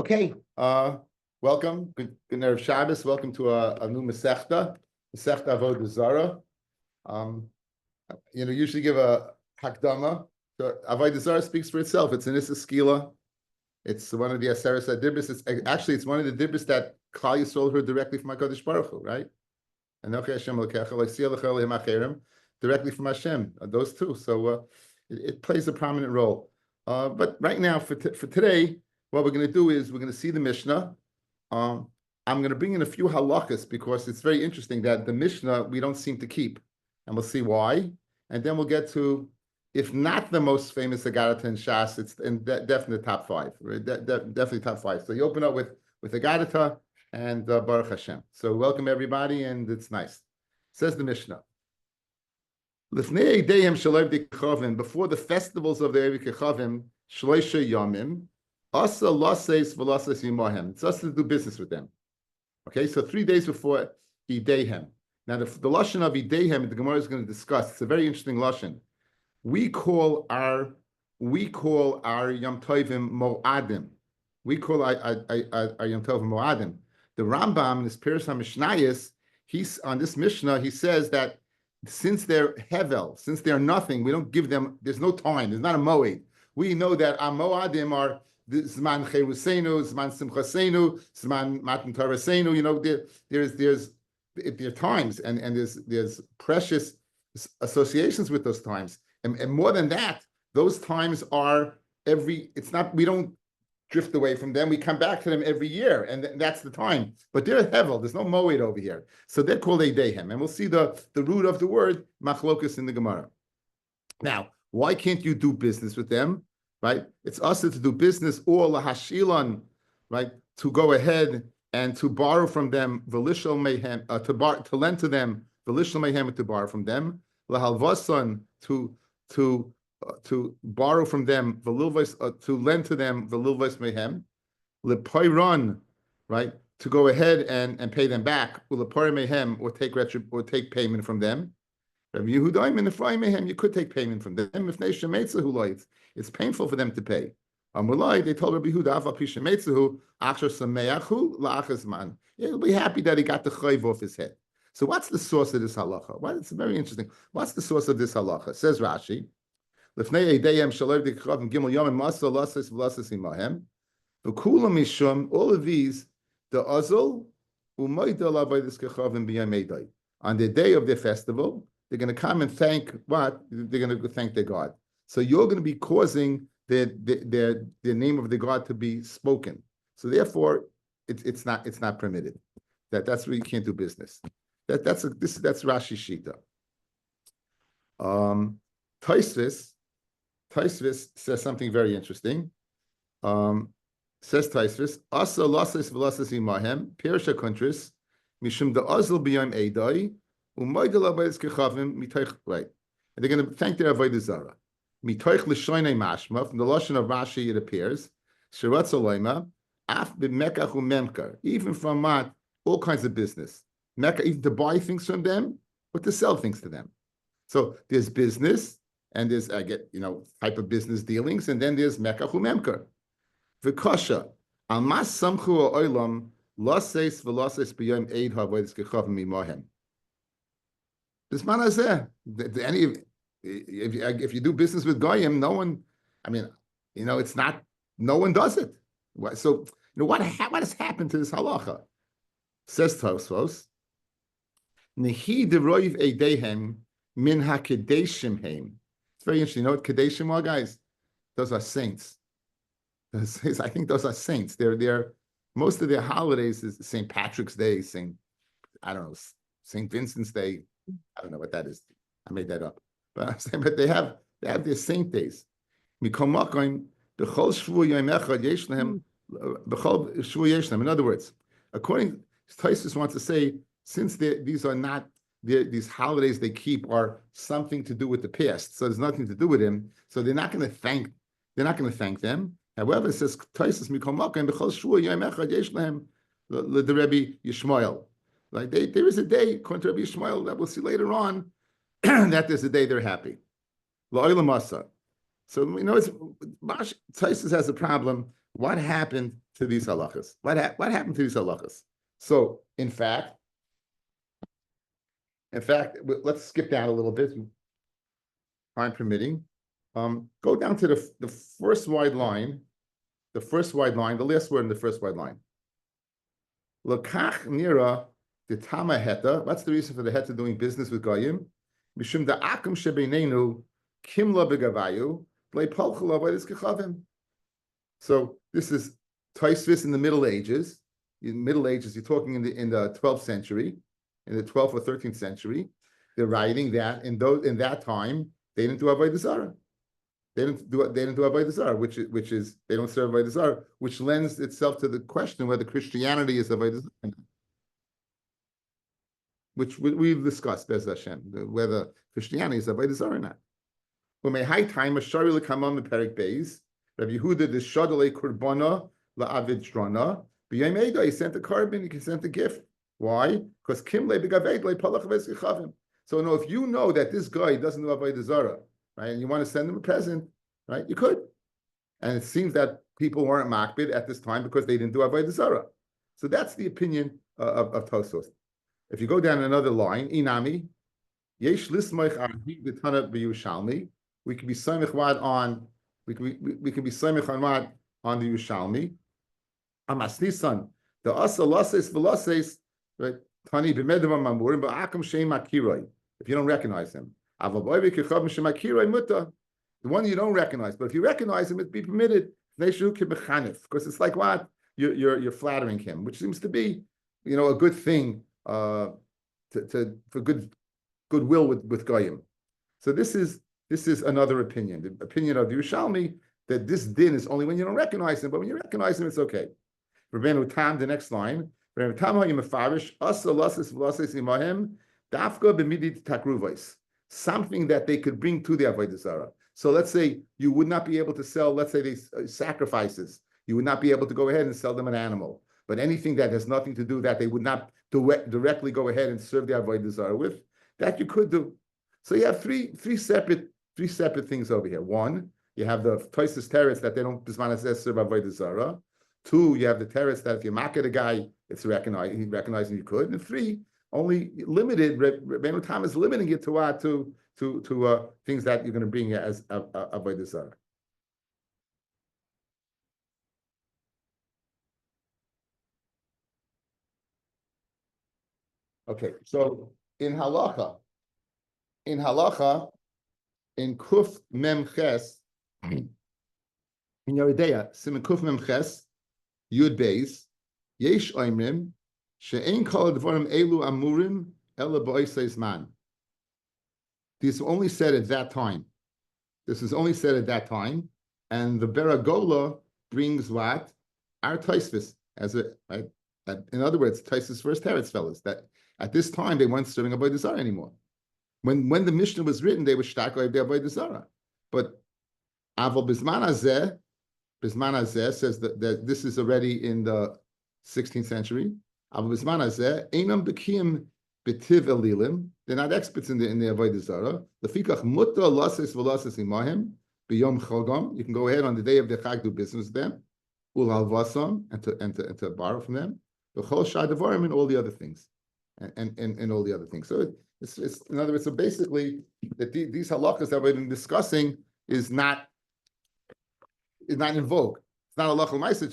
Okay, welcome. Good Erev Shabbos. Welcome to a new Masechta, Avodah Zorah. Usually give a hakdama. So Avodah Zorah speaks for itself. It's an Issa. It's one of the Aseres Adibris. It's one of the Dibris that Klal Yisrael heard directly from HaKadosh Baruch Hu, right? Directly from Hashem. Those two. So it plays a prominent role. But right now, for today, what we're going to do is we're going to see the Mishnah. I'm going to bring in a few halachas because it's very interesting that the Mishnah we don't seem to keep, and we'll see why. And then we'll get to, if not the most famous Agarata in Shas, it's definitely top five. Right? Definitely top five. So you open up with Agarata and Baruch Hashem. So welcome everybody, and it's nice. Says the Mishnah. Before the festivals of the Erev Kechavim, Shloisha Yomim, Asa Lases Velases Yimahem. It's us to do business with them. Okay, so 3 days before Ideihem. Now the lashon of Ideihem, the Gemara is going to discuss. It's a very interesting lashon. We call our Yom Tovim Moadim. We call our Yom Tovim Moadim. The Rambam in his Pirush HaMishnayos, he's on this Mishnah. He says that since they're hevel, since they're nothing, we don't give them. There's no time. There's not a moed. We know that our Moadim are Zman Cherusenu, Zman Simchasenu, Zman Matan Torasenu. There are times, and there's precious associations with those times, and more than that, those times are It's not. We don't drift away from them. We come back to them every year, and that's the time. But they're hevel. There's no moed over here, so they're called Eidehem, and we'll see the root of the word machlokus in the Gemara. Now, why can't you do business with them? Right, it's us to do business or lahashilan, right, to go ahead and to borrow from them velishal mehem, to lend to them velishal mehem, to borrow from them lahalvasan, to borrow from them velilvos, to lend to them velilvos mehem lepayron, right, to go ahead and pay them back ulepay mehem, or take payment from them. Rabbi Yehuda in the fry mehem, you could take payment from them. If it's painful for them to pay. They told Rabbi Yehuda, he'll be happy that he got the chayv off his head. So what's the source of this halacha? Well, it's very interesting. What's the source of this halacha? Says Rashi, all of these, the azul, on the day of their festival, they're going to come and thank what? They're going to thank their God. So you're going to be causing the name of the God to be spoken. So therefore, it's not permitted. That's where you can't do business. That's Rashi Shita. Taisvis says something very interesting. Says Taisvis, Asa lasis velasis imahem pirsha countries mishum da azl b'yom eidai. Right, and they're going to thank their Avodah Zarah. Mitoich l'shoinei mashma, from the lashon of Rashi, it appears shiratz olayma af b'mekach u'memkar, even from all kinds of business, mekach, even to buy things from them or to sell things to them. So there's business, and there's type of business dealings, and then there's mekach u'memkar. V'kasha al mas samchu ha'olam laseis v'laseis b'yom eid ha'avodas kechavim imahem. This man is there. If you do business with Goyim, no one, it's not, no one does it. So, what has happened to this halacha? Says Tosfos, Nehi deroiv eidehem min hakedeshim heim. It's very interesting. You know what kedeshim are, guys? Those are saints. I think those are saints. They're most of their holidays is St. Patrick's Day, St. Vincent's Day. I don't know what that is. I made that up. But I'm saying, they have their saint days. In other words, according Taisus wants to say, since these are not these holidays they keep are something to do with the past, so there's nothing to do with him. So they're not going to thank them. However, it says Taisus the Rebbe Yishmael. Like there is a day, according to Rabbi Yishmael, that we'll see later on, that there's a day they're happy. La'olam asa. So Taisus has a problem. What happened to these halachas? What happened to these halachas? So, in fact, let's skip down a little bit, time permitting. Go down to the first wide line, the last word in the first wide line. Lakach nira the tama heta. What's the reason for the heta doing business with goyim? Mishum da akum shebeinenu kimla begavayu leipalchula v'edis kechavim. So this is Taisvis in the Middle Ages. In Middle Ages, you're talking in the 12th century, in the 12th or 13th century. They're writing that in that time they didn't do Avodah Zarah. They didn't do Avodah Zarah, which is they don't serve Avodah Zarah, which lends itself to the question whether Christianity is Avodah Zarah, which we've discussed, Bez Hashem, whether Christianity is Avodah Zarah or not. When may high time a shari lekamam perik beis, Rabbi Yehuda the shadale kurbana la'avid drana. B'yom Eidah he sent a carbon, he sent a gift. Why? Because kim le begaved le palach v'eskichavim. So no, if you know that this guy doesn't know Avodah Zarah, right, and you want to send him a present, right, you could. And it seems that people weren't makbid at this time because they didn't do Avodah Zarah. So that's the opinion of Tosfos. If you go down another line, inami, yesh lismoich arhi b'tana b'Yushalmi. We can be samich wad on. We can be samich on wad on the Yushalmi. Amasnisan the asa lases v'lases, right? Tani b'medavam mamurim ba'akum sheim akiroi. If you don't recognize him, the one you don't recognize, but if you recognize him, it'd be permitted. Because it's like what you're flattering him, which seems to be, a good thing for goodwill with goyim. So this is another opinion, the opinion of the Yerushalmi, that this din is only when you don't recognize him, but when you recognize him, it's okay. Rabbeinu Tam, the next line, Rabbeinu Tam ha'yim mefarish asa lasis v'lasis imahim dafka b'midit takruvos. Something that they could bring to the Avodah Zarah. So let's say you would not be able to sell, let's say these sacrifices, you would not be able to go ahead and sell them an animal. But anything that has nothing to do that they would not directly go ahead and serve the Avodah Zarah with, that you could do. So you have three separate things over here. One, you have the Toises teretz that they don't serve Avodah Zarah. Two, you have the teretz that if you market a guy, it's recognizing you could. And three, only limited. Rabbeinu Tam is limiting it to things that you're going to bring as Avodah Zarah. Okay, so in halacha, in Kuf Mem Ches, in Yoredeya, Siman Kuf Mem Ches, Yud Beis, Yesh Oimrim, She'ein kol advarim elu amurim ela ba'oseis man. This was only said at that time. And the Beragola brings what? Our Taisvis, right? In other words, Taisvis first teretz fellas, that at this time they weren't serving Avodah Zarah anymore. When the Mishnah was written, they were shtak of the Avodah Zarah. But Aval Bisman Hazeh says that this is already in the 16th century. They're not experts in the Avodah Zarah. You can go ahead on the day of the Chag, do business with them, and to borrow from them, and all the other things, and all the other things. So it's in other words, so basically that these halachas that we've been discussing is not in vogue. It's not a halachah l'maisa.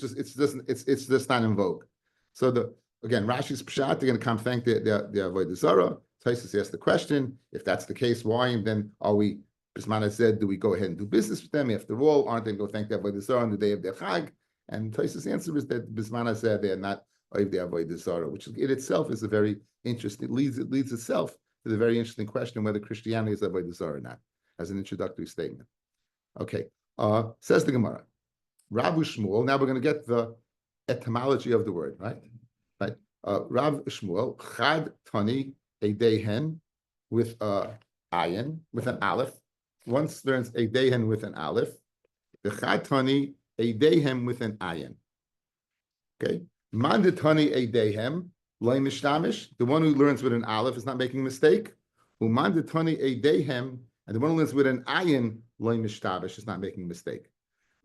It's just not in vogue. So again, Rashi's pshat, they're going to come thank the Avodah Zarah. Taisus asked the question, if that's the case, why? And then are we, Bismana said, do we go ahead and do business with them? After all, aren't they going to go thank the Avodah Zarah on the day of their Chag? And Taisus' answer is that Bismana said they are not of the Avodah Zarah, which in itself is a very interesting, it leads itself to the very interesting question whether Christianity is Avodah Zarah or not, as an introductory statement. Okay, says the Gemara, Rav Shmuel, now we're going to get the etymology of the word, right? Right. Rav Shmuel, Chad Tani Eidehen with ayin, with an aleph. Once learns Eidehen with an aleph. The Chad Tani Eidehem with an ayin. Okay. Mandatani Eidehem, Loy Mishtamish. The one who learns with an aleph is not making a mistake. Umandatani Eidehem, and the one who learns with an ayin, Loy Mishtabish, is not making a mistake.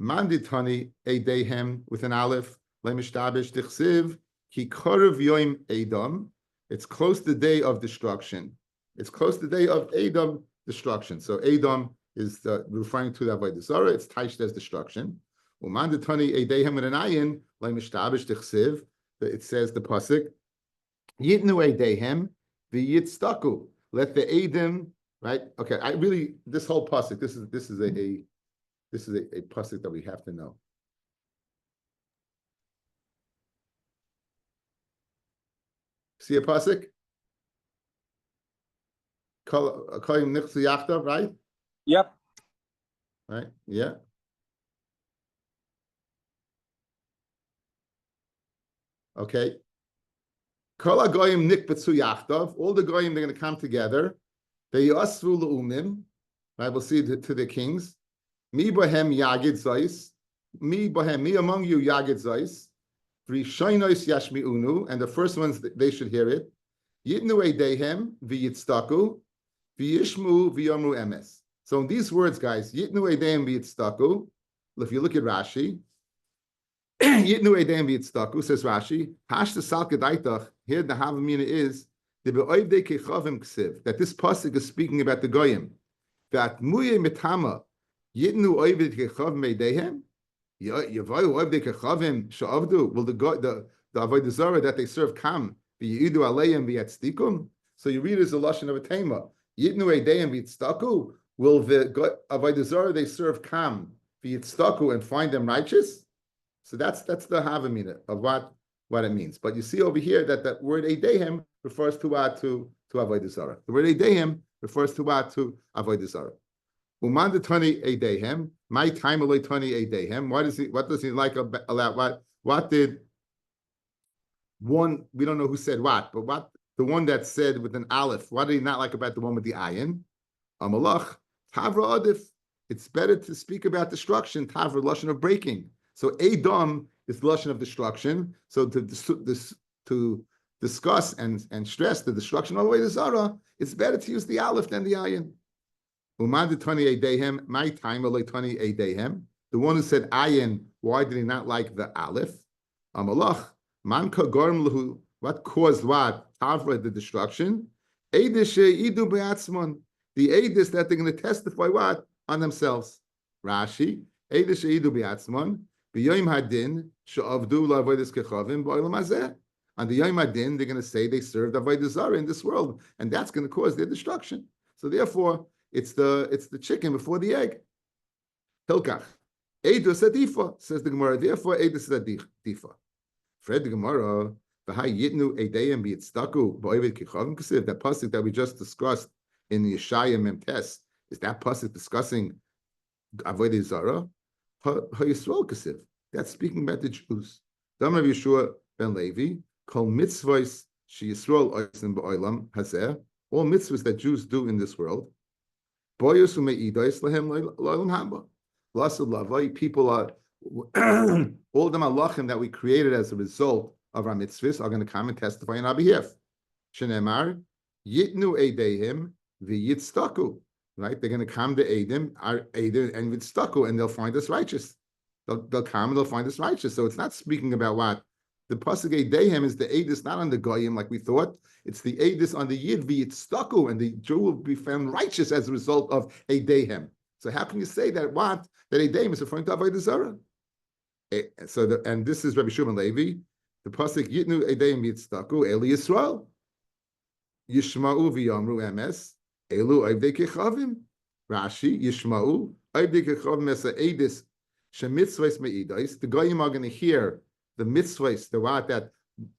Manditani Eidehem with an aleph. le'mishtabish tichsiv ki korev yoim Edom. It's close to the day of destruction. It's close to the day of Edom destruction. So Edom is referring to the Avodah Zorah. It's taished as destruction. Umandatani edehem with an ayin le'mishtabish tichsiv. It says the pasuk Yitnu edehem v'yitztaku. Let the Edom, right? Okay, I really this whole pasuk. This is a pasuk that we have to know. See a pasuk? Kolim nichsu yachtav, right? Yep. Right. Yeah. Okay. Kol hagoyim nikbetzu yachtav. All the goyim, they're going to come together. They yasvu leumim. Right. We'll see to the kings. Mi bohem yagid zois. Mi bohem. Mi among you yagid zois. V'rishonos yashmi unu. And the first ones they should hear it. Yitnu eidehem v'yitztaku v'yishmu v'yomru emes. So in these words, guys, Yitnu Edeim v'yitztaku. If you look at Rashi, Yitnu Edeim v'yitztaku, says Rashi, Hashta sal kedaitach, here the Havamina is, the be'oivdei kechavim ksiv, that this pasuk is speaking about the goyim. That muye mitama, Yitnu oivdei kechavim eidehem, Yavayu oivdei kechavim sha'avdu, will the Avodah Zorah that they serve come, v'yidu aleim v'yatztikum? So you read it as a lashon of a tema. Yitnu Edeim v'yitztaku, will the Avodah Zorah they serve kam v'yitztaku and find them righteous? So that's the havamina of what it means. But you see over here that word eidehem refers to what to Avodah Zorah. The word eidehem refers to what to Avodah Zorah. Umandatani eidehem, my time tani eidehem. What does he like about what did one? We don't know who said what, but what the one that said with an aleph. What did he not like about the one with the ayin? Amalach. Tavra adif, it's better to speak about destruction. Tavra, lashon of breaking. So Edom is the lashon of destruction. So to discuss and stress the destruction all the way to Zorah, it's better to use the aleph than the ayin. Umad 28 dehem, my time 28 dehem. The one who said ayin, why did he not like the aleph? Amalach, man kagorm lahu, what caused what? Tavra, the destruction. Eidish idu be'atzmon. The Eidis that they're going to testify what? On themselves. Rashi, Eidis she'idu bi'atzmon, b'yoyim hadin, she'avdu la'avodas kechavim b'olam hazeh. On the Yom Hadin, they're going to say they served Avodah Zarah in this world, and that's going to cause their destruction. So therefore, it's the chicken before the egg. Hilkach. Eidus adifa, says the Gemara. Therefore, Eidus adifa. Fred the Gemara, v'hai yitnu eideyim b'yitztaku b'oivet kechavim k'siv, that pasuk that we just discussed in the Yeshaya Memtes, is that pasuk discussing Avodah Zarah? HaYisrael Kasiv. That's speaking about the Jews. Dam Rav Yeshua ben Levi, Kol mitzvahs she Yisrael oisim ba'olam hazeh, all mitzvahs that Jews do in this world. Boyos u'me'idos lehem lo'olam haba. Lasud lavai, people are, all the malachim that we created as a result of our mitzvahs are going to come and testify on our behalf. Shenemar, Yitnu Eidehim, v'yitztaku, right? They're going to come to Edom, and yitztaku, and they'll find us righteous. They'll come and they'll find us righteous. So it's not speaking about what the pasuk Eidehem is the Eidus, not on the goyim like we thought. It's the Eidus on the Yid v'yitztaku, and the Jew will be found righteous as a result of Eidehem. So how can you say that Eidehem is referring to Avodah Zarah? And this is Rabbi Shimon Levi. The pasuk Yitnu Eidehem v'yitztaku Eli Yisrael Yishma'u v'yamru emes. Elu oivdei kechavim. Rashi, Yishma'u, oivdei kechavim es ha'edis shemitzvahs me'idos. The goyim are going to hear the mitzvahs, the what that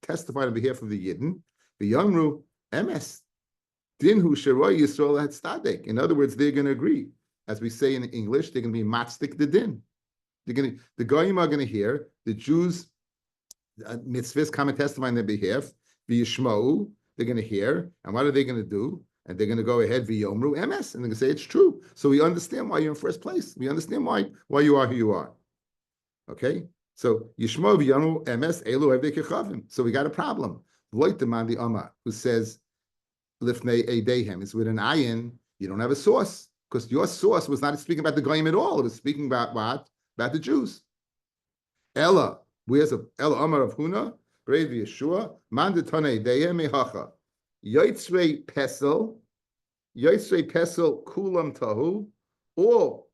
testified on behalf of the Yidden. The Yamru emes. Dinhu sheroi Yisrael had stadek. In other words, they're going to agree. As we say in English, they're going to be matzdik the din. The goyim are going to hear the Jews' mitzvahs come and testify on their behalf. The Yishma'u, they're going to hear. And what are they going to do? And they're going to go ahead v'yomru emes, and they're going to say it's true. So we understand why you're in first place. We understand why you are who you are. Okay? So Yishmo v'yomru emes elu evdei kechavim. So we got a problem. V'loitem the Amar, who says lifnei eidehem, is with an ayin. You don't have a source, because your source was not speaking about the goyim at all. It was speaking about what? About the Jews. Ella Where's a El Amar of Huna? Brave Yeshua. Mandatane Deyeh Mehacha. Yotzrei Pesel. Yotzrei Pesel Kulam Tahu. All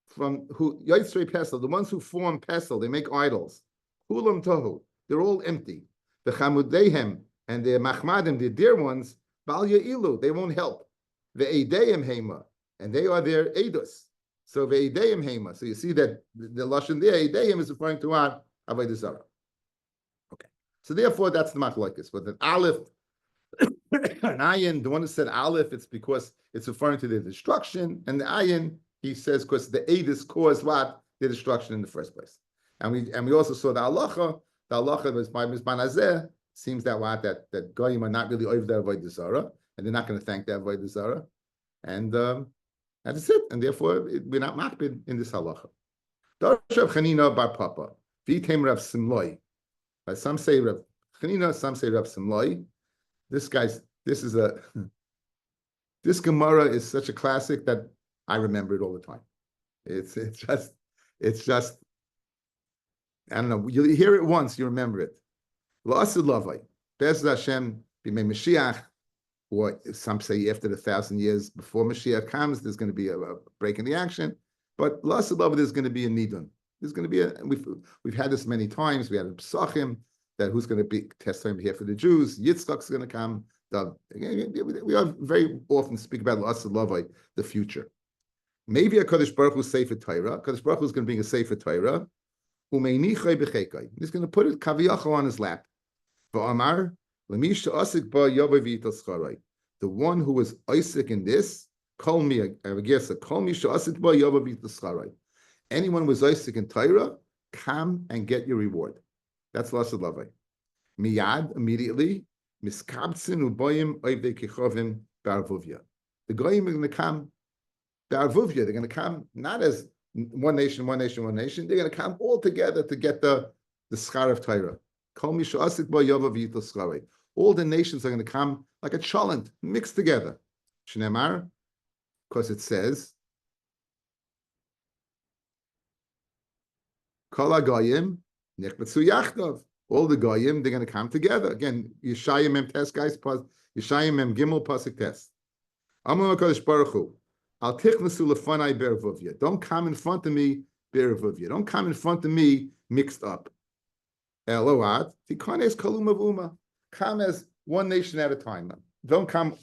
from who Yotzrei Pesel, the ones who form Pesel, they make idols. Kulam Tahu. They're all empty. The Chamudehem and the Machmadim, the dear ones, Bal Ya'ilu, they won't help. The Eideim Hema, and they are their Eidos. So the Eideim Hema. So you see that the Lashon there, Eideim is referring to what? Avodah Zarah. Okay. So therefore, that's the Machlokes. But the Aleph, an Ayin, the one who said Aleph, it's because it's referring to the destruction. And the Ayin, he says, because the Eidos caused what? The destruction in the first place. And we also saw the Halacha. The Halacha was by Mizban Hazeh. Seems that what that Goyim are not really over the Avodah Zarah, and they're not going to thank the Avodah Zarah, and that's it. And therefore, we're not makbid in this halacha. Darshav Chanina bar Papa, v'tem Rav Simloi. Some say Rav Chanina, some say Rav Simloi. This Gemara is such a classic that I remember it all the time. It's just I don't know. You hear it once, you remember it. La'asid lavai, Be'ez Hashem b'mei Mashiach, or some say after the 1,000 years before Mashiach comes, there's going to be a break in the action. But la'asid lavai, there's going to be a nidun. There's going to be we've had this many times. We had a Pesachim that who's going to be testimony here for the Jews. Yitzchak's going to come. We are very often speak about la'asid lavai, the future. Maybe a Kadosh Baruch Hu Sefer Torah. Kadosh Baruch Hu is going to bring a Sefer Torah. He's going to put it kaviyachol on his lap. The one who was Isaac in this, call me, I guess, call me anyone who was Isaac in Torah, come and get your reward. That's Lasad Lavai. Miyad, immediately, miskabtzin ubayim oivdei kichovim barvuvya. The goyim are going to come barvuvya. They're going to come not as one nation, one nation, one nation. They're going to come all together to get the schar of Torah. All the nations are going to come like a cholent, mixed together. Shneimar, because it says, Kol hagoyim nichbetzu yachdav. All the goyim, they're going to come together. Again, Yeshaya Mem Tes, guys, Yeshaya Mem Gimel Pasuk Tes. Amar HaKadosh Baruch Hu, Al tichnasu lefanai bervuvya. Don't come in front of me, bervuvya. Don't come in front of me mixed up. Eloat, tikanes kalum of uma. Come as one nation at a time. Don't come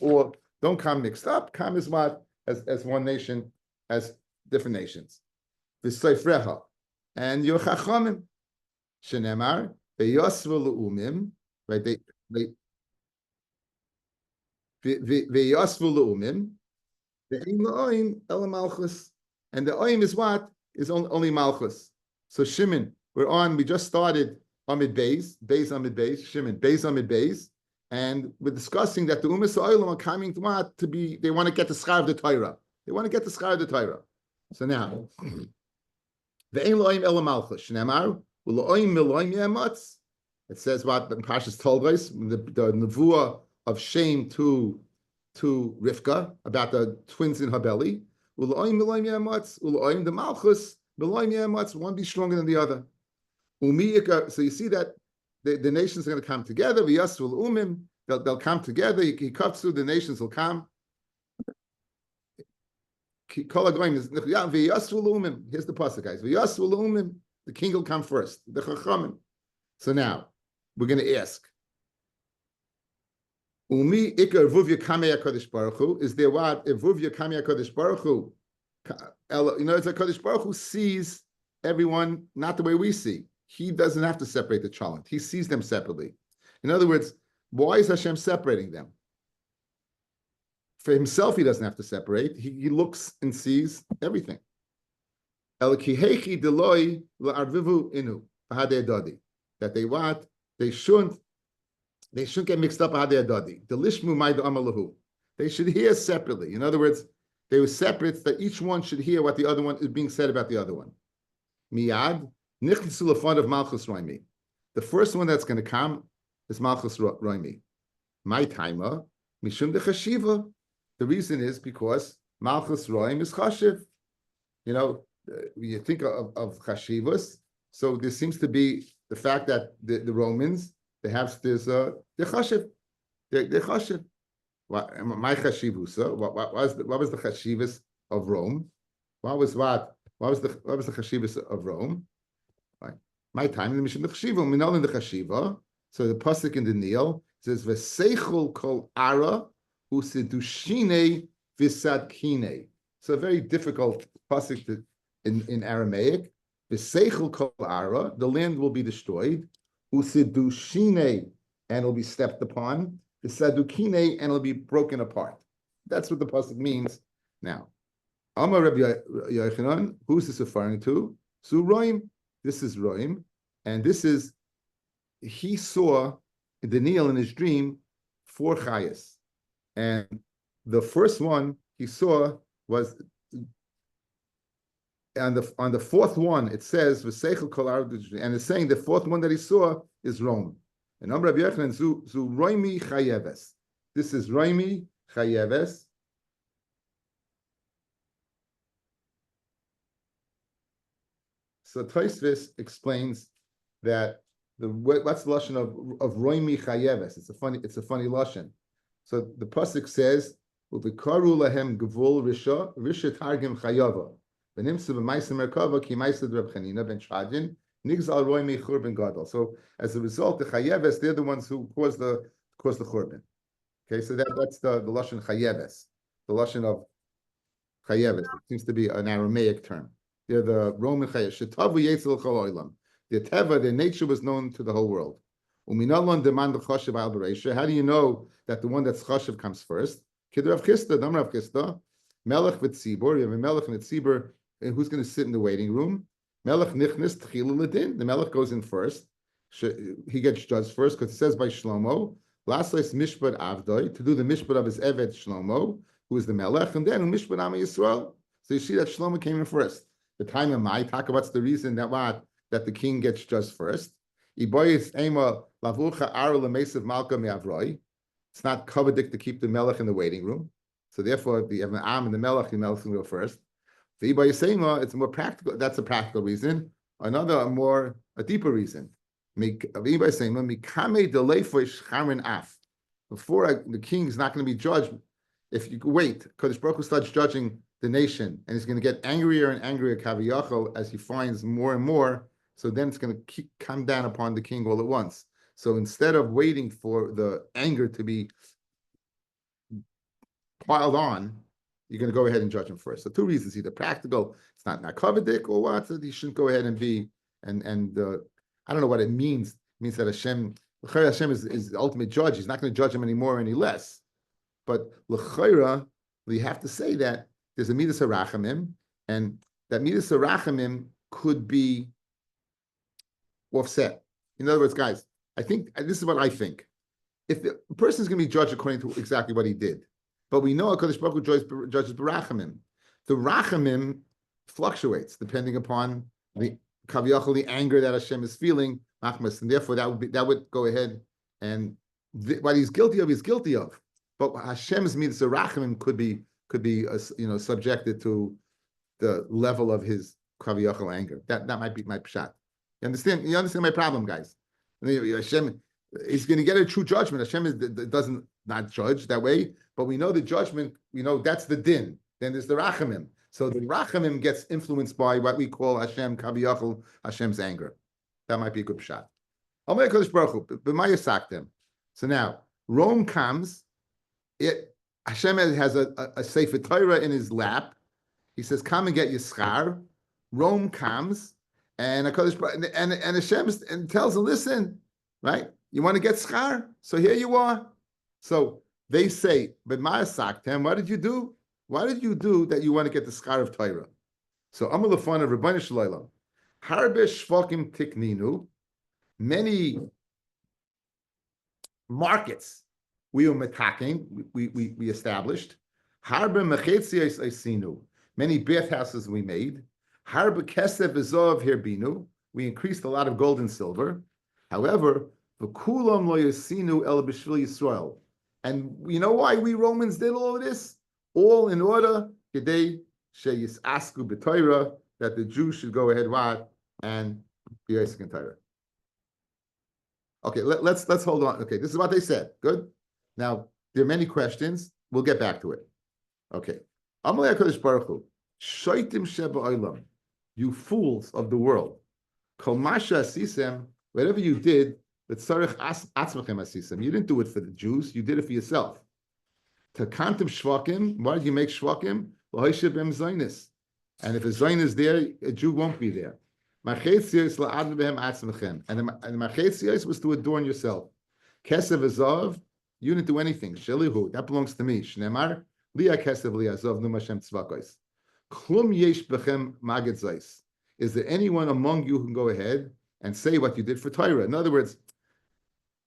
mixed up. Come as what? As one nation, as different nations. V'seifrecha. And your chachamim. Shenemar, v'yosvu le'umim. Right? V'yosvu le'umim. Ve'im le'oim ela malchus. And the oim is what? Is only malchus. So Shimon, we just started Amid Beis, Amid Beis, Shimon, Beis Amid Beis, and we're discussing that the Umas Oilam are coming to what? To be, they want to get the schar of the Torah. They want to get the schar of the Torah. So now, Ve'ein lo'im ela malchus, Shneimar, u'lo'im milo'im ye'ematz. It says what the Parshas Toldos, the nevuah of shame to Rivka about the twins in her belly. U'lo'im milo'im ye'ematz, u'lo'im the malchus, milo'im ye'ematz, one be stronger than the other. So you see that the nations are going to come together. They'll come together. He cuts through, the nations will come. Here's the pasuk, guys. The king will come first. The chachamim. So now we're going to ask. Umi ikar vuvya kamei HaKadosh Baruch Hu. Is there what? Vuvya kamei HaKadosh Baruch Hu. It's a HaKadosh Baruch Hu sees everyone not the way we see. He doesn't have to separate the cholent. He sees them separately. In other words, why is Hashem separating them? For himself, he doesn't have to separate. He looks and sees everything. That they what? They shouldn't get mixed up. They should hear separately. In other words, they were separate, that each one should hear what the other one is being said about the other one. Miyad. Of Malchus Roimi. The first one that's going to come is Malchus Roimi. My timer, Mishum de Chashiva. The reason is because Malchus Roim is Chashiv. You think of Chashivas, so there seems to be the fact that the Romans, they have this, they're chashiv. They're chashiv. My chashivusa, what was the chashivus of Rome? What was the chashivus of Rome? Right. My time in the mission the chashiva, minol in the chashiva. So the pasuk in the Nil says v'seichel kol ara usedushine v'sadkine. So a very difficult pasuk in Aramaic. V'seichel kol ara, the land will be destroyed. Usedushine, and it'll be stepped upon. V'sadukine, and it'll be broken apart. That's what the pasuk means. Now, Amar Rabbi Yochanan, who's this referring to? So Roim. This is Roim, and this is, he saw in the Nil in his dream 4 chayas, and the first one he saw was on the fourth one. It says v'seichel kol ar, and it's saying the fourth one that he saw is Rome. And Amar Rabbi Yochanan zu Roimi chayeves. This is Roimi chayeves. So Tosfos explains that what's the lashon of Roimi chayeves? It's a funny lashon. So the pasuk says, "U'vikaru lahem gevul risha targim chayava v'nimsu b'maisim merkava ki ma'isad Reb Chanina ben Shadin nigzal Roimi churban gadol." So as a result, the chayeves, they're the ones who caused the churban. Okay, so that's the lashon chayeves, the lashon of chayeves. It seems to be an Aramaic term. They're the Roman chayev. Shetavu yetzel chol olam. The teva, their nature was known to the whole world. Uminalon demand chashiv al bereisha. How do you know that the one that's chashiv comes first? Kid Rav Chisda, Dam Rav Chisda, Melech v'tzibur. You have a Melech and a tzibur, and who's going to sit in the waiting room? Melech nichnis tchilu ledin. The Melech goes in first. He gets judged first because it says by Shlomo, Lasles mishpat avdoi, to do the mishpat of his eved Shlomo, who is the Melech, and then mishpat Am Yisrael. So you see that Shlomo came in first. The time of my talk about the reason that the king gets judged first. It's not coveted to keep the melech in the waiting room. So therefore, if you have an am and the melech will go first. It's more practical. That's a practical reason. Another, a deeper reason. Before the king is not going to be judged, if you wait, Kodesh Baruch Hu starts judging the nation, and he's going to get angrier and angrier, kaviyachol, as he finds more and more. So then it's going to come down upon the king all at once. So instead of waiting for the anger to be piled on, you're going to go ahead and judge him first. So 2 reasons: either practical, it's not narkovidik, or what, so he shouldn't go ahead and be. And I don't know what it means. It means that Hashem is the ultimate judge. He's not going to judge him any more or any less. But l'chayra, we have to say that there's a midas harachamim, and that midas harachamim could be offset. In other words, guys, I think this is what I think. If the person is going to be judged according to exactly what he did, but we know HaKadosh Baruch Hu judges barachamim. The rachamim fluctuates depending upon the kaviyachol, the anger that Hashem is feeling, and therefore that would go ahead and what he's guilty of, he's guilty of. But Hashem's midas rachamim could be subjected to the level of his kaviyachol anger. That might be my pshat. You understand my problem, guys? Hashem is going to get a true judgment. Hashem doesn't not judge that way, but we know the judgment, that's the din. Then there's the rachamim. So the rachamim gets influenced by what we call Hashem kaviyachol, Hashem's anger. That might be a good pshat. So now Rome comes. Hashem has a Sefer Torah in his lap. He says, "Come and get your schar." Rome comes, and Hashem tells him, "Listen, right? You want to get schar? So here you are." So they say, "But ma'asaktem, what did you do? What did you do that you want to get the schar of Torah?" So Amar Lefan of Rabbi Shalom, Harbe Shvakim Tikninu, many markets we were attacking, we established. Harbe Mechetzias Eisinu, many bathhouses we made. Harbe Kesef Ezov Herbinu, we increased a lot of gold and silver. However, V'kulam lo yasinu el b'shvil Yisrael. And you know why we Romans did all of this? All in order, Kedei sheyisasku b'Torah, that the Jews should go ahead and be Yisrael Torah. Okay, let's hold on. Okay, this is what they said. Good. Now there are many questions. We'll get back to it. Okay. Amalei HaKadosh Baruch Hu, Shaitim Sheba Olam, you fools of the world. Kol Masha Asisem, whatever you did, but Tzarech Atzmachem Asisem, you didn't do it for the Jews, you did it for yourself. Takantim Shvakim, why did you make Shvakim? L'hoishe b'hem Zaynis. And if a Zayin is there, a Jew won't be there. Machetzios la'adnu b'hem atzmachem. And the Machetzios was to adorn yourself. Kesev Azov, you didn't do anything. Shelihu, that belongs to me. Shnemar, Liya Kesev Liya Azov, Num Hashem Tzvakos. Klum yesh b'chem magid zayis. Is there anyone among you who can go ahead and say what you did for Torah? In other words,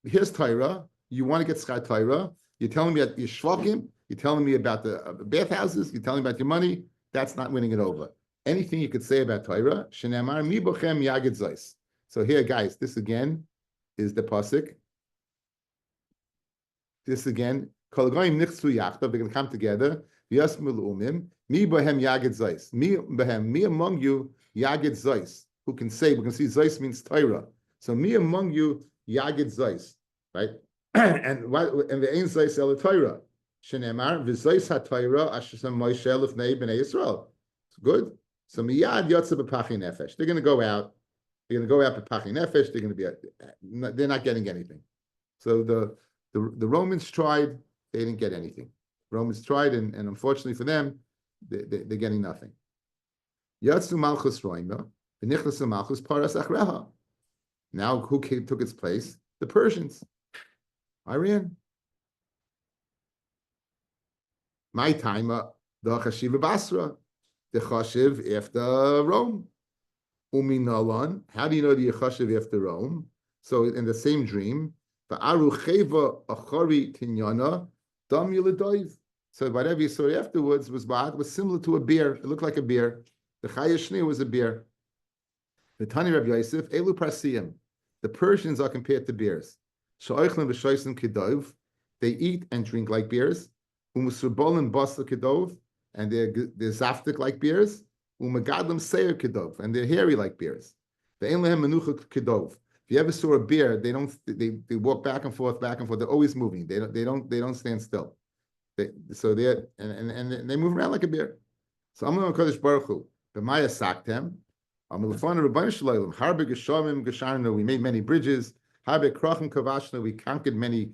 here's Torah. You want to get schar Torah. You're telling me about your shvakim. You're telling me about the bathhouses. You're telling me about your money. That's not winning it over. Anything you could say about Torah, Shenamar mi bochem yagid zayis. So here, guys, this again is the pasuk. This again, kol goyim nichsu yachtav. They're going to come together. V'yasmu l'umim mi bohem yagid zayis. Me among you yagid zayis. Who can say? We can see zayis means Torah. So me among you yagid zayis, right? And the ein zayis el Torah. Shenemar v'zayis ha-Torah asher sam Moshe lefnei b'nei Yisrael. It's good. So miyad yotze b'pachi nefesh. They're going to go out. They're going to go out b'pachi nefesh. They're going to be. They're not getting anything. So the Romans tried. They didn't get anything. Romans tried, and unfortunately for them, they're getting nothing. Yatsu malchus roima v'nichnasu malchus paras achreha. Now who took its place? The Persians. Iran. My time, the Chashiv Basra, the Chashiv after Rome. Uminalan, how do you know the Chashiv after Rome? So in the same dream, the Aru Cheva Achari Tinyana, Dam Yulidoiv. So whatever you saw afterwards was similar to a bear. It looked like a bear. The Chayashni was a bear. The Tani Rabbi Yosef, Elu Prasiyim. The Persians are compared to bears. Sha'oichlin v'shoisim kedov. They eat and drink like bears. Umusurbolim basa kedov, and they're zaftik like bears. Umagadlim seir kedov, and they're hairy like bears. Ve'en lehem menucha kedov. If you ever saw a bear, they walk back and forth. They're always moving. They don't stand still. They move around like a bear. So I'm going to Kodesh Baruch Hu. B'maya saktem. I'm going to Rabbi Shalom. Harbe geshamim gesharnu. We made many bridges. Harbe krachim kavashnu. We conquered many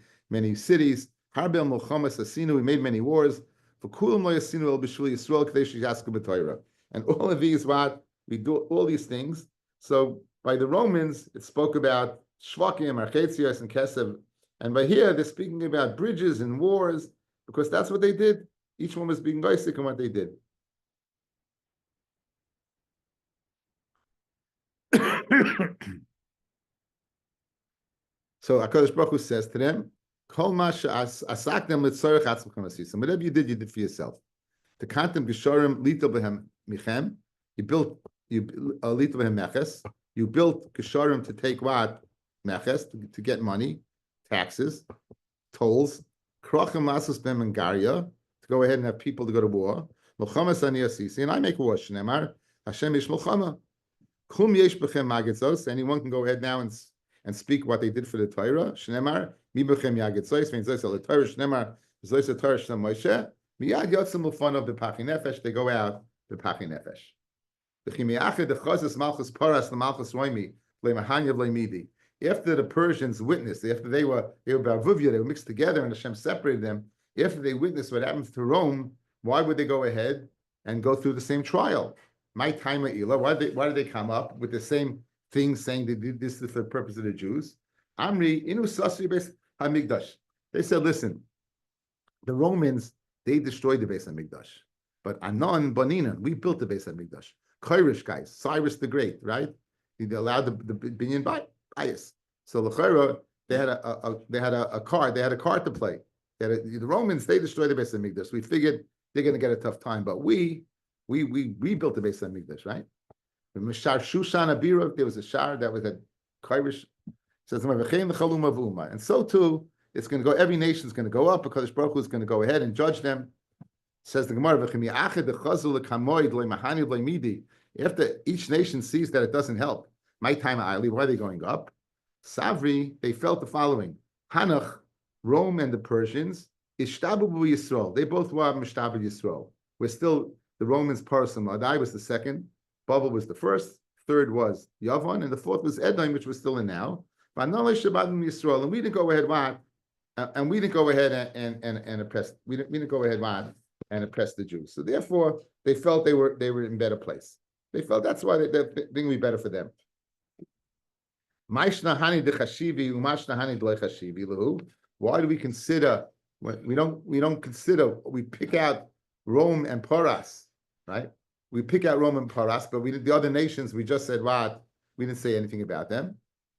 cities. Harbe milchamas asinu. We made many wars. V'kulam lo yasinu el b'shul Yisrael k'dei sheyasku b'Torah. And all of these, what we do, all these things. So by the Romans, it spoke about shvakim, archetzios, and kesev. And by here, they're speaking about bridges and wars, because that's what they did. Each one was being basic in what they did. So HaKadosh Baruch Hu says to them, Kol ma she'asaktem l'tzorech atzmachem asisem. Whatever you did for yourself. The kantem gesharim litel b'hem michem. You built litel b'hem meches. You built gesharim to take what? Meches, to get money, taxes, tolls. Krachim masus b'hem angaria, to go ahead and have people to go to war. Milchamas ani asisi, and I make war. Shneimar, Hashem ish milchama. Klum yesh b'chem magitzos. Anyone can go ahead now and speak what they did for the Torah. Shneimar, mi b'chem yagitzos, means zos el Torah. Shneimar, zos el Torah shnei Moshe. Miyad yotzim l'fon of the pachi nefesh. They go out the pachi nefesh. V'chimiachid the chazis malchus paras the malchus roimi le'mahanyav le'midi. After the Persians witnessed, after they were Bavuvia, they were mixed together, and Hashem separated them. After they witnessed what happened to Rome, why would they go ahead and go through the same trial? My time at Elah, why did they come up with the same thing, saying they did this for the purpose of the Jews? Amri inu sasri beis hamikdash. They said, listen, the Romans, they destroyed the Beis Hamikdash, but Anan Baninan, we built the Beis Hamikdash. Kairish guys, Cyrus the Great, right? He allowed the binyan bias. So l'chayra, they had a card. They had a card to play. The Romans, they destroyed the Beis Hamikdash. We figured they're going to get a tough time, but we built the Beis Hamikdash, right? The Mishar Shushan Abira, there was a shar that was a Kairish. Says and so too, it's going to go. Every nation is going to go up because Baruch Hu is going to go ahead and judge them. Says the Gemara, after each nation sees that it doesn't help, my time, why are they going up? Savri, they felt the following. Hanach, Rome and the Persians, Ishtabu Yisrael. They both were Mishtabu Yisrael. We're still, the Romans, Parsim, Adai was the second, Babel was the first, third was Yavan, and the fourth was Edom, which we're still in now. Yisrael, and we didn't go ahead, and we didn't go ahead and oppress, we didn't go ahead and oppress the Jews. So therefore, they felt they were in better place. They felt that's why they think would be better for them. Why do we consider, we don't consider, we pick out Rome and Paras, right? We pick out Rome and Paras, but the other nations, we just said what? We didn't say anything about them.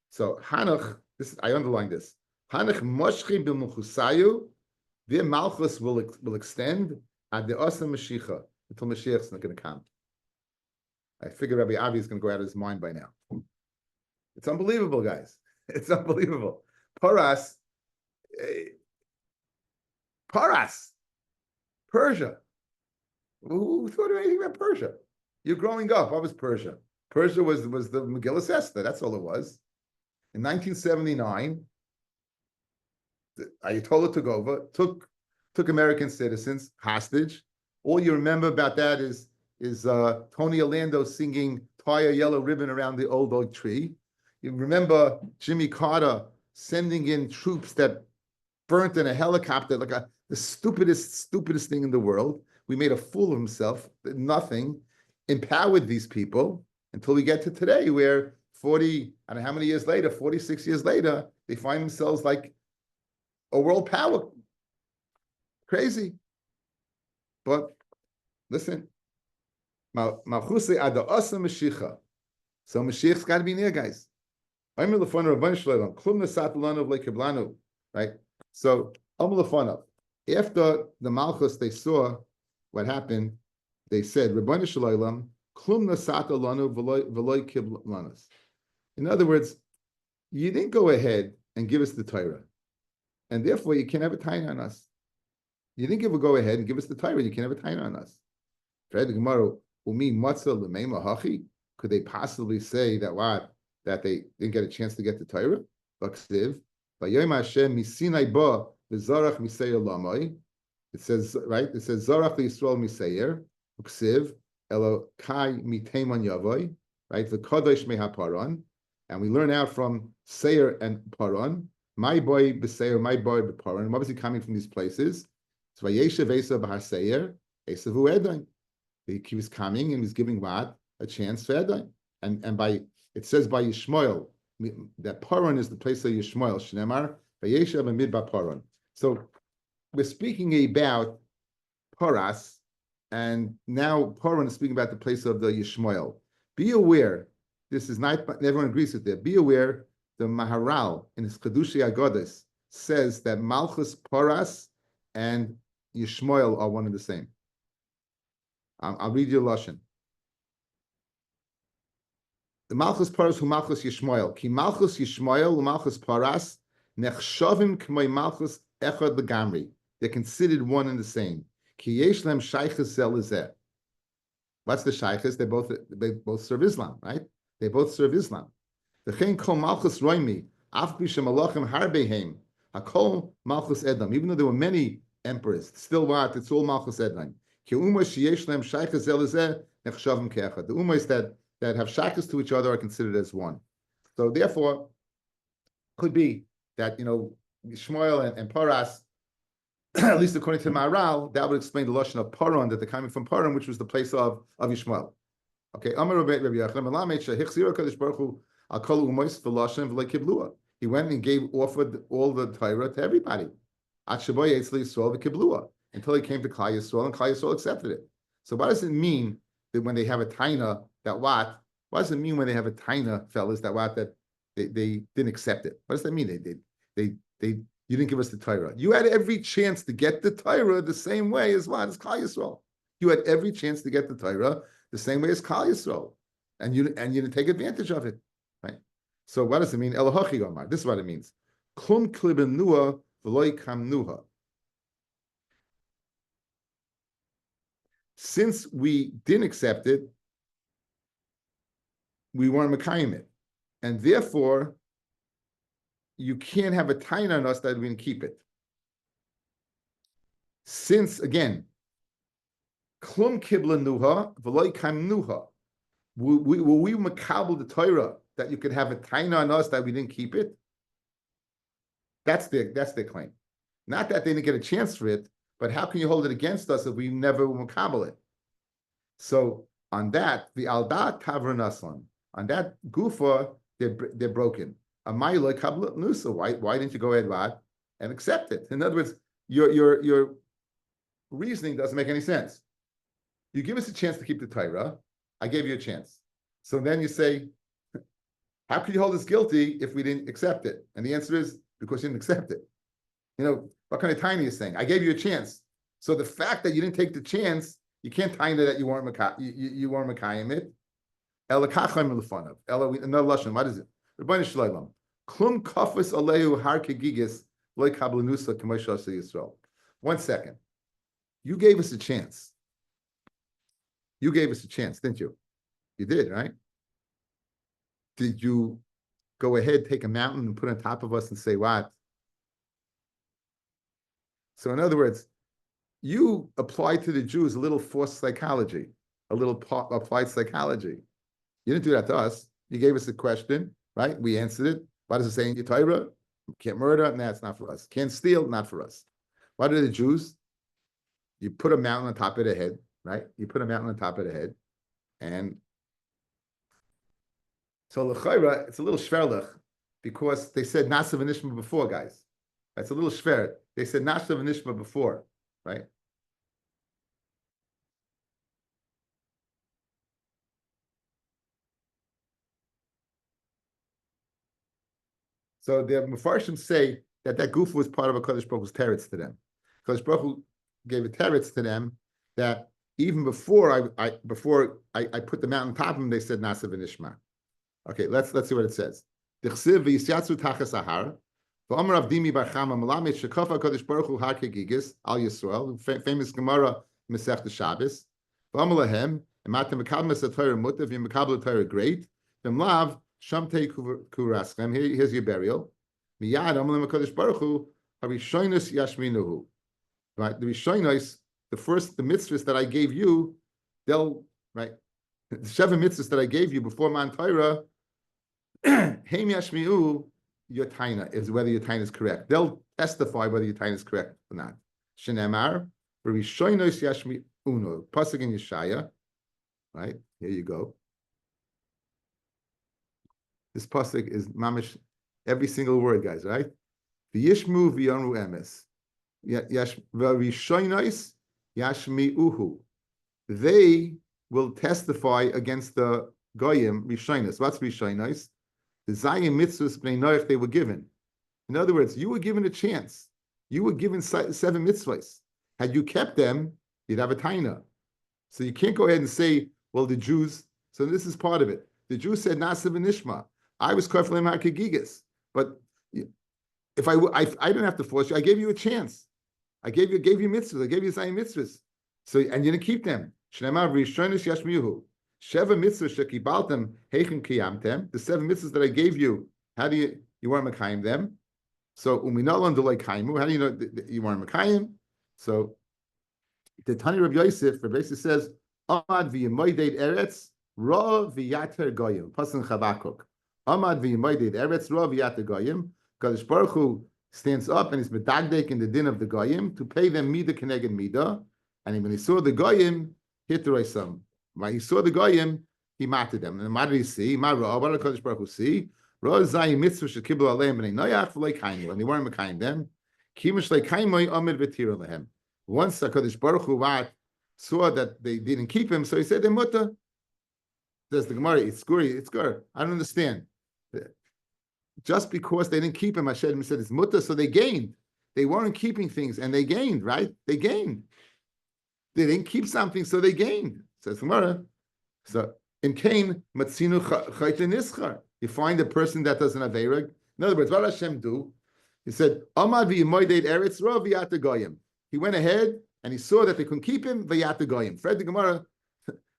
So Hanach, I underline this. Hanach moshchi b'muchusayu, their malchus will extend at the Asa Mashiach until Mashiach's not going to come. I figure Rabbi Avi is going to go out of his mind by now. It's unbelievable, guys. It's unbelievable. Paras, Persia. Who thought of anything about Persia? You're growing up. What was Persia? Persia was the Megillah Esther. That's all it was. In 1979, the Ayatollah took over, took American citizens hostage. All you remember about that is Tony Orlando singing "Tie a Yellow Ribbon Around the Old Oak Tree." You remember Jimmy Carter sending in troops that burnt in a helicopter, like the stupidest thing in the world. We made a fool of himself. Nothing empowered these people until we get to today, where 40, I don't know how many years later, 46 years later, they find themselves like a world power. Crazy. But listen, Malchusei ada asa Mashiach. So Mashiach's got to be near, guys. Right? So after the Malchus, they saw what happened. They said, Rebbeinu Shalom, klum nasata lanu v'loy kib lanas. In other words, you didn't go ahead and give us the Torah, and therefore you can't have a taina on us. You didn't go ahead and give us the Torah, you can't have a taina on us. Could they possibly say that what? That they didn't get a chance to get the Torah? It says, right? It says Zorah Yisrael Miseir, Uksiv, Elokai Miteman Yavoy, right? The Kodesh Mehaparon. And we learn out from Seir and Paron, my boy Beseir, my boy Beparon. I'm obviously coming from these places. So Vayeshev Esa B'Haseir, Esavu Edom. He was coming and he was giving what? A chance for Edom. And by it says by Yishmael, that Paran is the place of Yishmael, Shnemar, Vayeshev and Midba Paran. So we're speaking about Paras, and now Paran is speaking about the place of the Yishmael. Be aware, this is not, everyone agrees with that. Be aware, the Maharal in his Chedushi Agodas says that Malchus Paras and Yishmael are one and the same. I'll read you Lashon. The Malchus Paras who Malchus Yishmael. Ki Malchus Yishmael u Malchus Paras nechshavim k'may Malchus echad legamri. They're considered one and the same. Ki yesh lem shaychus zel lezeh. What's the shaychus? They both serve Islam, right? They both serve Islam. V'chein kol Malchus roimi af pi shemalachim harbehem hakol Malchus Edom. Even though there were many emperors, still what? It's all Malchus Edom. Ki umos sheyesh lem shaychus zel lezeh nechshavim ke'echad. The umos that have shaykhs to each other are considered as one. So therefore, could be that, Shmuel and Paras, at least according to Maharal, that would explain the Lashon of Paran, that they're coming from Paran, which was the place of Yishmael. Okay, he went and offered all the Torah to everybody. Until he came to Klal Yisrael, and Klal Yisrael accepted it. So what does it mean that when they have a taina, that what does it mean when they have a taina, fellas, that they didn't accept it? What does that mean? You didn't give us the Torah. You had every chance to get the Torah the same way as what? As Klal Yisrael. You had every chance to get the Torah the same way as Klal Yisrael. And you didn't take advantage of it. Right? So what does it mean? Elohachi Gomar. This is what it means. Klum klibenua v'loy kamnuha. Since we didn't accept it, we weren't Mekayim it. And therefore, you can't have a taina on us that we can keep it. Since, again, klum kibla nuha, v'loy kam nuha. Will we makabel the Torah that you could have a taina on us that we didn't keep it? That's their claim. Not that they didn't get a chance for it, but how can you hold it against us if we never makabel it? So on that, the aldat kavra naslan, on that gufa, they're broken. Why didn't you go ahead and accept it? In other words, your reasoning doesn't make any sense. You give us a chance to keep the Torah. I gave you a chance. So then you say, how could you hold us guilty if we didn't accept it? And the answer is because you didn't accept it. What kind of tiny is saying? I gave you a chance. So the fact that you didn't take the chance, you can't tiny that you weren't Makayim it. Another lashon. What is it? Rabbi Shloim. Klum kafus alehu har kegigis loy kablanusa k'moshasa Yisrael. 1 second. You gave us a chance. You gave us a chance, didn't you? You did, right? Did you go ahead, take a mountain and put on top of us and say what? So in other words, you applied to the Jews a little forced psychology, a little applied psychology. You didn't do that to us. You gave us a question, right? We answered it. What does it say in your Torah? Can't murder? Nah, it's not for us. Can't steal? Not for us. What are the Jews? You put a mountain on top of their head, right? You put a mountain on top of their head. And so l'chayra, it's a little shverlich because they said nasa v'nishma before, guys. That's a little shver. They said nasa v'nishma before, right? So the Mefarshim say that goof was part of a Kodesh Baruch Hu's teretz to them. Kodesh Baruch Hu gave a teretz to them that even before I put the mountain on top of them, they said nasa v'nishma. Okay, let's see what it says. Dichsiv v'yisyatzu tachas ahar v'omer avdimi bar chama melamed shekofa Kodesh Baruch Hu har kegigis al Yisrael, famous Gemara Masechta Shabbos. V'omer lahem ematem mekabel mesat mutter v'mekabel Torah great v'mlav shamtei kuraschem. Here's your burial. Miyad omer Kodesh Baruch Hu harishonos yashminuhu. Right, the rishonos, the mitzvahs that I gave you, they'll right. The 7 mitzvahs that I gave you before Man Torah, Heim Yashmiu, your taina is whether your taina is correct. They'll testify whether your taina is correct or not. Shenemar, Rishonos Yashmi Uno, Pasuk in Yeshaya, right? Here you go. This pasuk is mamish, every single word, guys, right? V'yishmu v'yonu emes. V'rishonos Yashmi Uhu. They will testify against the goyim rishonos. What's rishonos? The zayim mitzvahs bnei noach they were given. In other words, you were given a chance. You were given 7 mitzvahs. Had you kept them, you'd have a taina. So you can't go ahead and say, well, the Jews. So this is part of it. The Jews said nasa v'nishma. I was kaflim hakegigas, but if I didn't have to force you. I gave you a chance. I gave you mitzvahs. I gave you zayim mitzvahs. So and you didn't keep them. Shneimar v'rishonos yashmiuhu. Sheva mitzvahs shekibaltem heichen kiyamtem. The 7 mitzvahs that I gave you, how do you weren't mekayim them? So uminalon delay kaimu. How do you know that you weren't mekayim? So the Tani Rabbi Yosef says, Amad v'yemoyded eretz ra v'yater goyim. Pasuk Chavakuk. Amad v'yemoyded eretz ra v'yater goyim. Kadosh Baruch Hu stands up and is medagdek in the din of the goyim to pay them mida keneged mida. And when he saw the goyim, hit the Raisam. When he saw the goyim, he matted them. And what did he see? What did Kodesh Baruch Hu see? And they weren't mekayim them. Once the Kodesh Baruch Hu saw that they didn't keep him, so he said, "They're mutter." Says the Gemara, it's gur. I don't understand. Just because they didn't keep him, Hashem said it's mutter, so they gained. They weren't keeping things, and they gained, right? They gained. They didn't keep something, so they gained. Says Gemara. So in Cain, matzinu chayte nischar. You find a person that doesn't have ereg. In other words, what Hashem do? He said, "Amad v'yemoyded eretz ra v'yata goyim." He went ahead and he saw that they couldn't keep him. V'yata goyim. Fred the Gemara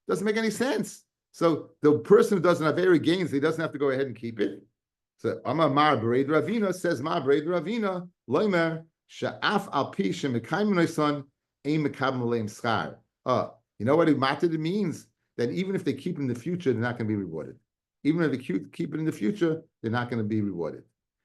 doesn't make any sense. So the person who doesn't have ereg gains, he doesn't have to go ahead and keep it. So Amar Mar Bered Ravina says Mar Bered Ravina Loimer Sha'af Al Pi Shemekayim Noisan Ein Mekabim Leim Schar. You know what it means? That even if they keep it in the future, they're not going to be rewarded. Even if they keep it in the future, they're not going to be rewarded.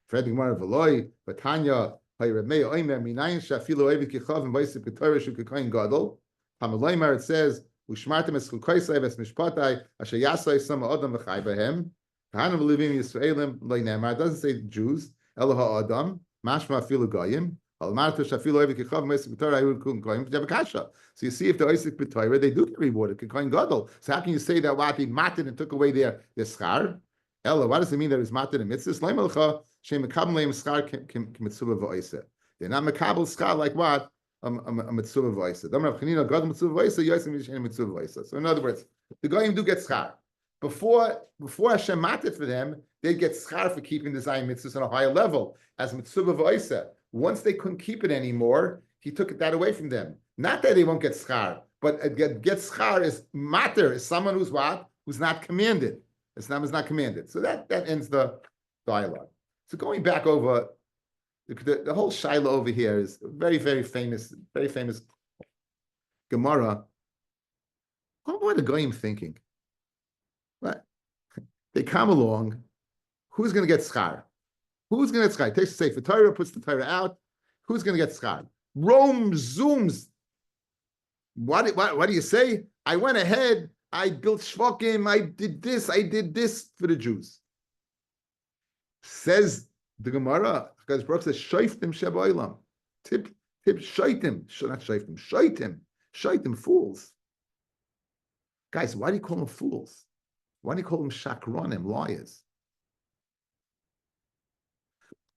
Fred Gemara Veloy, Batanya, Hayramei Oimer Minayin Shafilu Evi Kichav and Vaisip Ketorah Shu Kekoyin Gadol. Hamaloimer it says Ushmartem Es Chukoisai Ves Mishpatai Asher Yasai Sama Adam V'Chai Behem. Hanam Levim Yisraelim Loinemar. It doesn't say Jews. Eloha Adam Mashma Afilu Goyim. So you see, if the Isaac B'Torah, they do get rewarded. So how can you say that what he mated and took away their schar? Ella, what does it mean that it's mated and mitzvahs? They're not makabel schar like what? A mitzvah v'oisa. So in other words, the goyim do get schar. Before Hashem mated for them, they get schar for keeping the Zion mitzvahs on a higher level as mitzvah v'oisa. Once they couldn't keep it anymore, he took that away from them. Not that they won't get schar, but get schar is matter, is someone who's what? Who's not commanded. Islam is not commanded. So that ends the dialogue. So going back over, the whole Shiloh over here is very, very famous Gemara. What were the Goyim thinking? What? They come along, who's going to get schar? Who's going to get schar? Takes the Sefer Torah, puts the Torah out. Who's going to get schar? Rome zooms. What do you say? I went ahead. I built shvakim. I did this for the Jews. Says the Gemara. Because Baruch says shayftim sheba'olam. Tip shaytim. Not shayftim. Shaytim fools. Guys, why do you call them fools? Why do you call them shakronim, liars?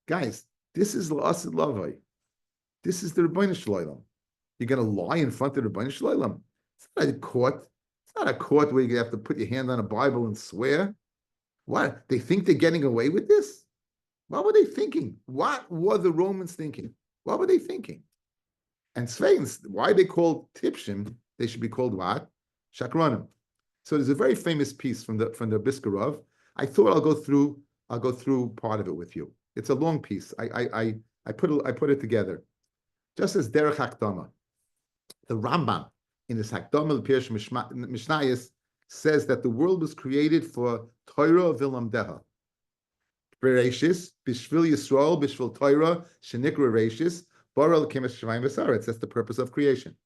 Guys, this is la'asid lavai. This is the Rebbeinu Shloim. You're going to lie in front of the Rebbeinu Shloim. It's not a court. It's not a court where you have to put your hand on a Bible and swear. What? They think they're getting away with this? What were they thinking? What were the Romans thinking? What were they thinking? And Sveins, why they called Tipshim, they should be called what? Shakronim. So there's a very famous piece from the Biskarov. I thought I'll go through part of it with you. It's a long piece. I put it together. Just as Derech Hakdama. The Rambam in his Hakdama L'Pirush Mishnayos says that the world was created for Torah v'Lamdeha. Bereshis, Bishvil Yisrael, Bishvil Torah, Shenikra Bereshis, Bara L'Kim Shamayim V'Saretz. That's the purpose of creation.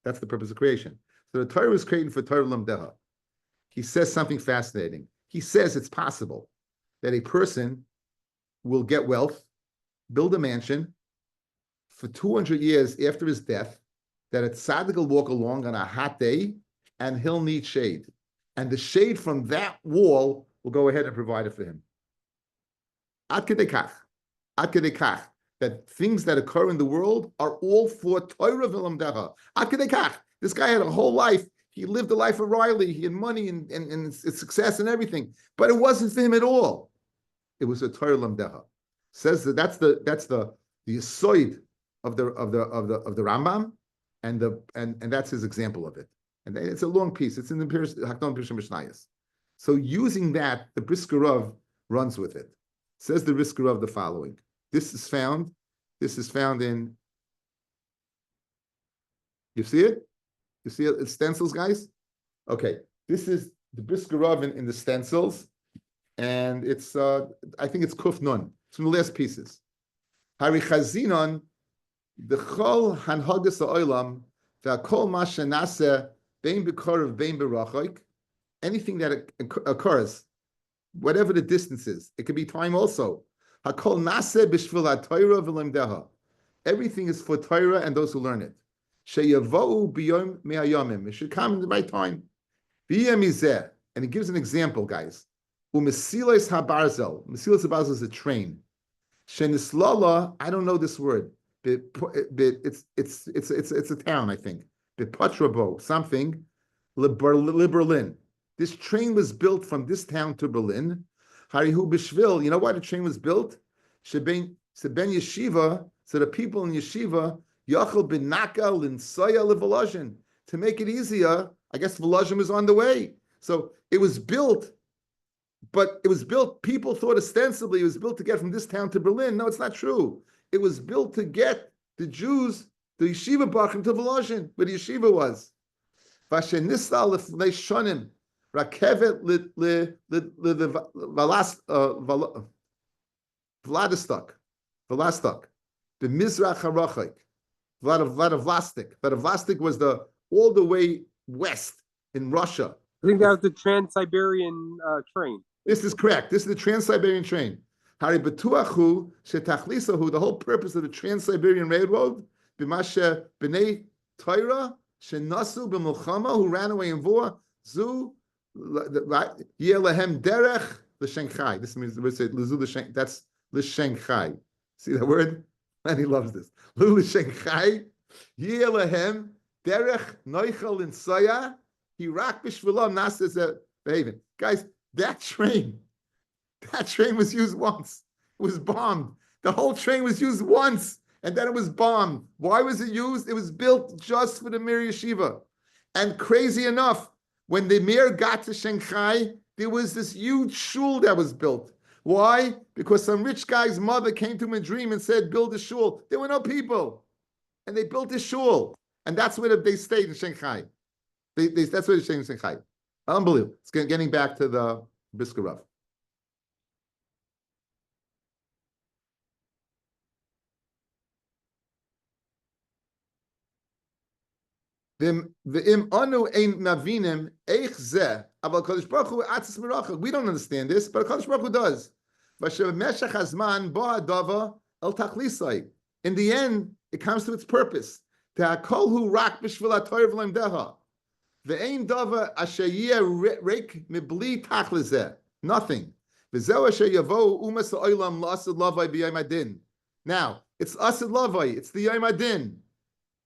That's the purpose of creation. So the Torah was created for Torah v'Lamdeha. He says something fascinating. He says it's possible that a person will get wealth, build a mansion for 200 years after his death, that a tzaddik will walk along on a hot day and he'll need shade. And the shade from that wall will go ahead and provide it for him. Ad kedei kach, that things that occur in the world are all for Torah v'Lamdeha. Ad kedei kach. This guy had a whole life. He lived a life of Riley. He had money and success and everything. But it wasn't for him at all. It was a Torah Lamdeha. Says that's the yisoid of the Rambam, and that's his example of it. And it's a long piece. It's in the Hakdama Pirush Mishnayos. So using that, the Briskerov runs with it. Says the Briskerov the following. This is found in. You see it? You see it? It's stencils, guys. Okay, this is the Briskerov in the stencils. And it's, I think it's Kuf Nun. It's from the last pieces. Hari Chazinon, the Chol Hanhagas Ha'olam, V'Akol Ma Shenaseh, Bein B'Korav, Bein B'Rachoik, anything that occurs, whatever the distance is, it could be time also. Hakol Naseh B'Shvil HaTorah V'Lemdeha. Everything is for Torah and those who learn it. Sheyavo'u B'Yom Me'ayomim. It should come in the right time. V'yem Izeh. And he gives an example, guys. Umesilas habarzel. Mesilas habarzel is a train. Shenislala, I don't know this word. It's a town, I think. Bepatrabo, something. Berlin. This train was built from this town to Berlin. Harihu b'shvil. You know why the train was built? Sheben yeshiva. So the people in yeshiva yachal benaka linsoya levolozhin. To make it easier, I guess volozhin was on the way. So it was built But it was built, people thought ostensibly it was built to get from this town to Berlin. No, it's not true. It was built to get the Jews, the yeshiva bachim to Volozhin, where the yeshiva was. Vashenista lefnei shonim, rakevet Vladistok, the Mizrach HaRachik, Vladivostok was all the way west in Russia. I think that was the Trans-Siberian train. This is correct. This is the Trans-Siberian train. Hari betuachu shetachlisahu, the whole purpose of the Trans-Siberian Railroad, b'mashe b'nei Torah shenasu b'milchama, who ran away in war, zu yelehem derech l'shenchai. This means we say l'zu l'shen. That's l'shenchai. See that word? And he loves this. Lu l'shenchai yelehem derech noichel in soya. He rak b'shvilam nasas behaven. Guys, that train was used once. It was bombed. The whole train was used once, and then it was bombed. Why was it used? It was built just for the Mir Yeshiva. And crazy enough, when the Mir got to Shanghai, there was this huge shul that was built. Why? Because some rich guy's mother came to him in a dream and said, build a shul. There were no people. And they built a shul. And that's where they stayed in Shanghai. That's where they stayed in Shanghai. Unbelievable. It's getting back to the Brisker Rav. We don't understand this, but Kadosh Baruch Hu does. In the end, it comes to its purpose. Nothing. Now, it's Asid Lavai, it's the Yom Adin.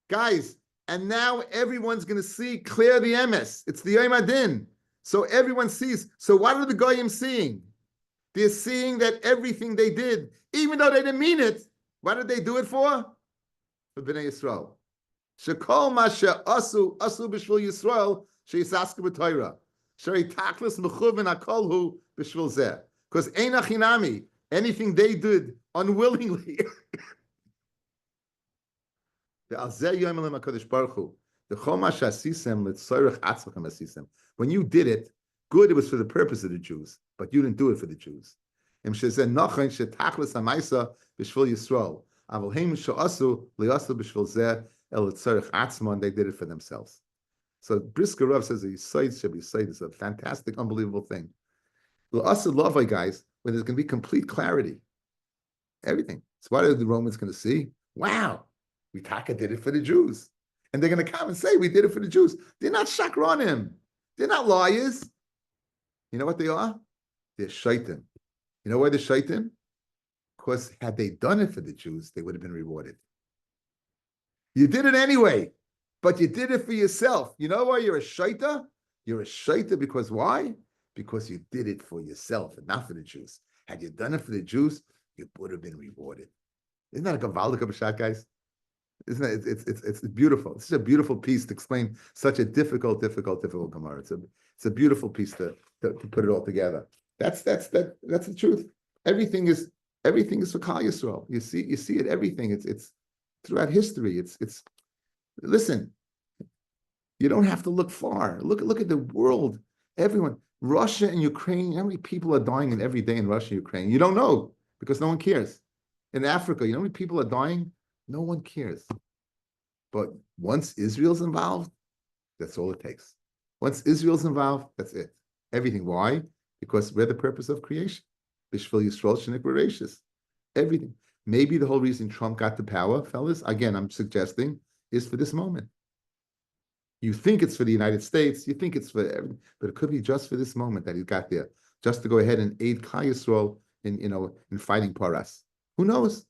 Guys, and now everyone's going to see clear the emes. It's the Yom Adin. So everyone sees. So what are the Goyim seeing? They're seeing that everything they did, even though they didn't mean it, what did they do it for? For Bnei Yisrael. Shekol masha asu b'shvil Yisrael sheyisaske b'Torah. Sheri taklis mechuven akolhu b'shvil zeh. Because ein achinami, anything they did unwillingly. When you did it, good, it was for the purpose of the Jews, but you didn't do it for the Jews. And they did it for themselves. So Brisker Rav says a should be is a fantastic, unbelievable thing. Guys, when there's going to be complete clarity, everything. So what are the Romans going to see? Wow, we Taka did it for the Jews. And they're going to come and say, we did it for the Jews. They're not shakranim. They're not liars. You know what they are? They're shaitan. You know why they're shaitan? Because had they done it for the Jews, they would have been rewarded. You did it anyway, but you did it for yourself. You know why you're a shaita? You're a shaita because why? Because you did it for yourself and not for the Jews. Had you done it for the Jews, you would have been rewarded. Isn't that a gavaldik b'shat, guys? Isn't it? It's beautiful. It's a beautiful piece to explain such a difficult Gemara. It's a beautiful piece to put it all together. That's the truth. Everything is for Kal Yisrael. You see it. Everything. It's throughout history. It's listen. You don't have to look far. Look at the world. Everyone, Russia and Ukraine. How many people are dying every day in Russia and Ukraine? You don't know because no one cares. In Africa, you know how many people are dying? No one cares. But once Israel's involved, that's all it takes. Once Israel's involved, that's it. Everything. Why? Because we're the purpose of creation. Bishvil Yisrael Shenik Bereshis. Everything. Maybe the whole reason Trump got to power, fellas, again, I'm suggesting, is for this moment. You think it's for the United States, you think it's for everything, but it could be just for this moment that he got there, just to go ahead and aid Kal Yisrael in fighting Paras. Who knows?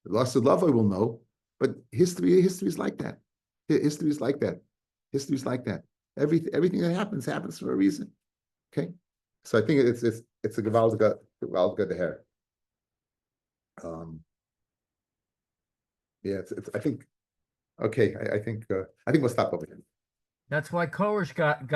The lost of love, I will know, but history is like that. History is like that. History is like that. Everything that happens for a reason. Okay, so I think it's a Gavaldiga the hair. Yeah, I think. Okay, I think we'll stop over here. That's why Korish got